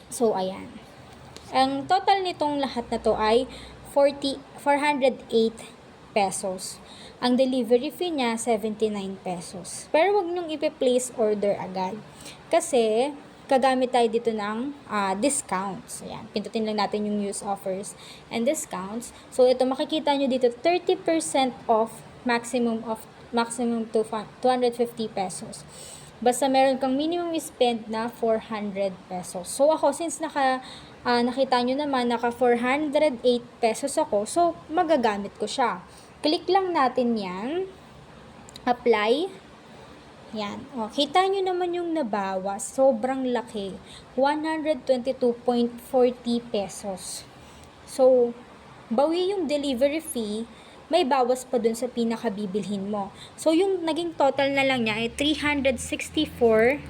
So, ayan. Ang total nitong lahat na to ay 408 pesos. Ang delivery fee niya, 79 pesos. Pero wag niyong ipe-place order agad. Kasi, gagamit tayo dito ng discounts. Ayan. Pindutin lang natin yung use offers and discounts. So, ito makikita nyo dito, 30% off, maximum to 250 pesos. Basta meron kang minimum spend na 400 pesos. So, ako, since nakita nyo naman, naka 408 pesos ako, so, magagamit ko siya. Click lang natin yan. Apply. Yan. O, kita nyo naman yung nabawas. Sobrang laki. 122.40 pesos. So, bawi yung delivery fee, may bawas pa dun sa pinakabibilhin mo. So, yung naging total na lang niya ay 364.60